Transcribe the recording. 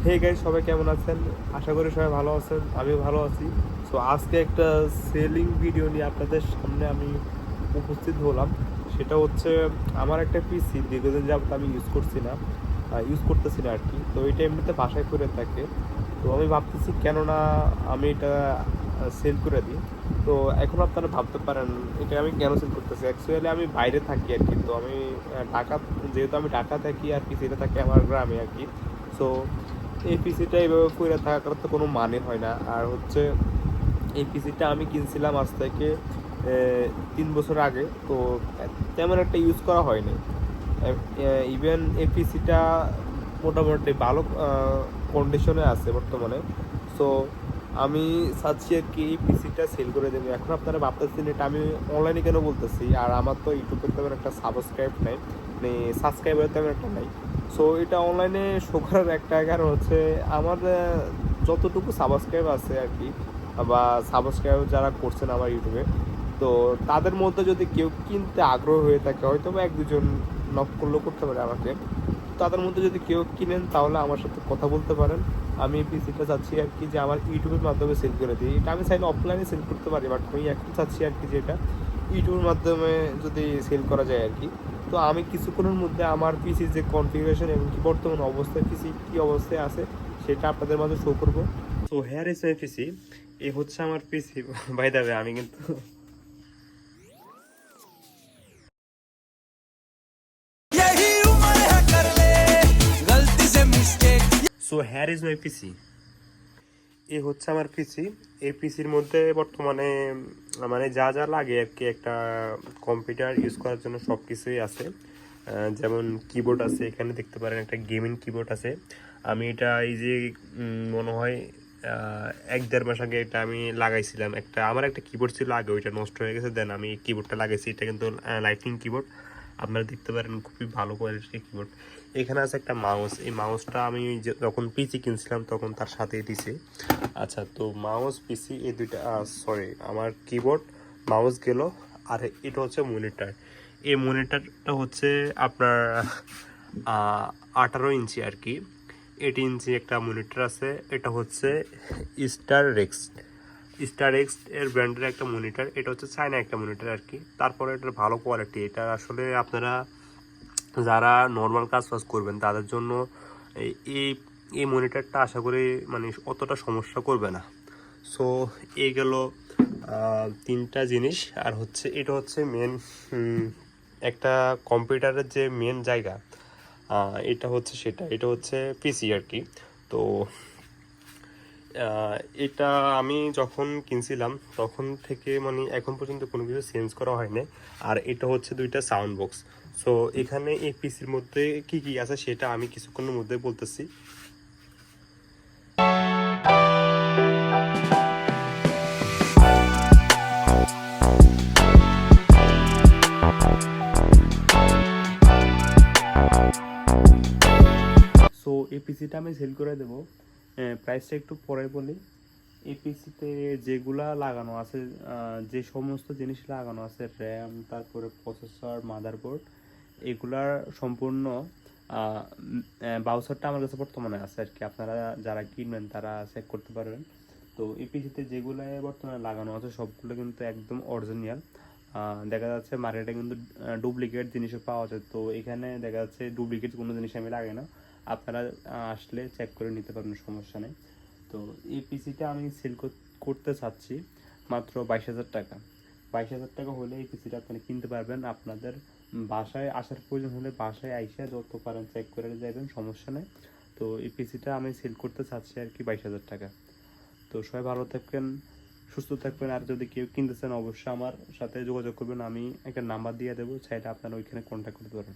Hey guys, সবাই কেমন আছেন? আশা করি সবাই ভালো আছেন, আমিও ভালো আছি। সো আজকে একটা সেলিং ভিডিও নিয়ে আপনাদের সামনে আমি উপস্থিত হলাম। সেটা হচ্ছে আমার একটা পিসি দীর্ঘদিন যাবত আমি ইউজ করতেছি না আর কি। তো এটা এমনিতে বাসায় করে থাকে। তো আমি ভাবতেছি কেননা আমি এটা সেল করে দিই। তো এখন আপনারা ভাবতে পারেন এটা আমি কেন সেল করতেছি। অ্যাকচুয়ালি আমি বাইরে থাকি আর কি। তো আমি ঢাকা, যেহেতু আমি ঢাকা থাকি আর পিসিটা থাকে আমার গ্রামে আর কি। সো এই পিসিটা এইভাবে পড়ে থাকার তো কোনো মানে হয় না। আর হচ্ছে এই পিসিটা আমি কিনছিলাম আজ থেকে 3 বছর আগে। তো তেমন একটা ইউজ করা হয়নি। ইভেন এই পিসিটা মোটামুটি ভালো কন্ডিশনে আছে বর্তমানে। সো আমি চাচ্ছি আর কি এই পিসিটা সেল করে দেবো। এখন আপনারা ভাবতেছেন এটা আমি অনলাইনে কেন বলতেছি, আর আমার তো ইউটিউবে তেমন একটা সাবস্ক্রাইব নাই, মানে সাবস্ক্রাইবার তেমন একটা নাই। সো এটা অনলাইনে শো করার একটা কারণ হচ্ছে আমার যতটুকু সাবস্ক্রাইব আছে আর কি, বা সাবস্ক্রাইব যারা করছেন আমার ইউটিউবে, তো তাদের মধ্যে যদি কেউ কিনতে আগ্রহ হয়ে থাকে, হয়তো বা এক দুজন নক করলেও করতে পারে আমাকে। তাদের মধ্যে যদি কেউ কিনেন তাহলে আমার সাথে কথা বলতে পারেন। আমি এই পিসিটা চাচ্ছি আর কি যে আমার ইউটিউবের মাধ্যমে সেল করে দিই। এটা আমি চাইলে অফলাইনে সেল করতে পারি, বাট আমি এখন চাচ্ছি আর কি যে এটা ইউটিউবের মাধ্যমে যদি সেল করা যায় আর কি। তো আমি কিছুক্ষণের মধ্যে আমার পিসির যে কনফিগারেশন এবং কি বর্তমান অবস্থায় পিসি কী অবস্থায় আছে সেটা আপনাদের মাঝে শো করবো। সো হেয়ার ইজ মাই পিসি। এই হচ্ছে আমার পিসি। বাই দ্য ওয়ে, আমি কিন্তু সো হেয়ার ইজ মাই পিসি। এই হচ্ছে আমার পিসি। এই পিসির মধ্যে বর্তমানে মানে যা যা লাগে আর কি একটা কম্পিউটার ইউজ করার জন্য সব কিছুই আছে। যেমন কিবোর্ড আছে, এখানে দেখতে পারেন একটা গেমিং কিবোর্ড আছে। আমি এটা এই যে মনে হয় 1-1.5 মাস আগে এটা আমি লাগাইছিলাম। আমার একটা কিবোর্ড ছিল আগে, ওইটা নষ্ট হয়ে গেছে, দেন আমি কিবোর্ডটা লাগাইছি। এটা কিন্তু লাইটনিং কিবোর্ড, আপনারা দেখতে পারেন খুবই ভালো কোয়ালিটির কিবোর্ড। এখানে আছে একটা মাউস। এই মাউসটা আমি যখন পিসি কিনছিলাম তখন তার সাথেই দিছি। আচ্ছা, তো মাউস পিসি এই দুইটা, সরি, আমার কিবোর্ড মাউস গেল। আর এটা হচ্ছে মনিটর। এই মনিটরটা হচ্ছে আপনার 18 ইঞ্চি আর কি। 18 ইঞ্চি একটা মনিটর আছে। এটা হচ্ছে স্টার এক্স এর ব্র্যান্ডের একটা মনিটর। এটা হচ্ছে চায়না একটা মনিটর আর কি। তারপরে এটার ভালো কোয়ালিটি। এটা আসলে আপনারা যারা নর্মাল কাজ করবেন তাদের জন্য এই এই মনিটরটা আশা করি মানে অতটা সমস্যা করবে না। সো এই গেল 3টা জিনিস। আর হচ্ছে এটা হচ্ছে মেন একটা কম্পিউটারের যে মেন জায়গা, এটা হচ্ছে সেটা, এটা হচ্ছে পিসি আর কি। তো এটা আমি যখন কিনছিলাম তখন থেকে মানে এখন পর্যন্ত কোনো কিছু চেঞ্জ করা হয়নি। আর এটা হচ্ছে 2টা সাউন্ড বক্স। সো এখানে এই পিসির মধ্যে কি কি আছে সেটা আমি কিছুক্ষণের মধ্যে বলতেছি। সো এই পিসিটা আমি সেল করে দেবো। প্রাইসটা একটু পরে বলি। এই পিসিতে যেগুলা লাগানো আছে, যে সমস্ত জিনিস লাগানো আছে, র্যাম, তারপরে প্রসেসর, মাদারবোর্ড, এগুলার সম্পূর্ণ বাউচারটা আমার কাছে বর্তমানে আছে আর কি। আপনারা যারা কিনবেন তারা চেক করতে পারবেন। তো এই পিসিতে যেগুলো বর্তমানে লাগানো আছে সবগুলো কিন্তু একদম অরিজিনাল। দেখা যাচ্ছে মার্কেটে কিন্তু ডুপ্লিকেট জিনিসও পাওয়া যায়। তো এখানে দেখা যাচ্ছে ডুপ্লিকেট কোনো জিনিস আমি লাগাই না। আপনারা আসলে চেক করে নিতে পারবেন, সমস্যা নেই। তো এই পিসিটা আমি সেল করতে চাচ্ছি মাত্র 22,000 টাকা। 22,000 টাকা হলে এই পিসিটা আপনি কিনতে পারবেন। আপনাদের বাসায় আসার প্রয়োজন হলে বাসায় আইসা যত পারেন চেক করে যাবেন, সমস্যা নেই। তো এই পিসিটা আমি সেল করতে চাচ্ছি আর কি 22,000 টাকা। তো সবাই ভালো থাকবেন, সুস্থ থাকবেন। আর যদি কেউ কিনতে চান অবশ্যই আমার সাথে যোগাযোগ করবেন। আমি একটা নাম্বার দিয়ে দেবো, চাইলে আপনারা ওইখানে কন্ট্যাক্ট করতে পারেন।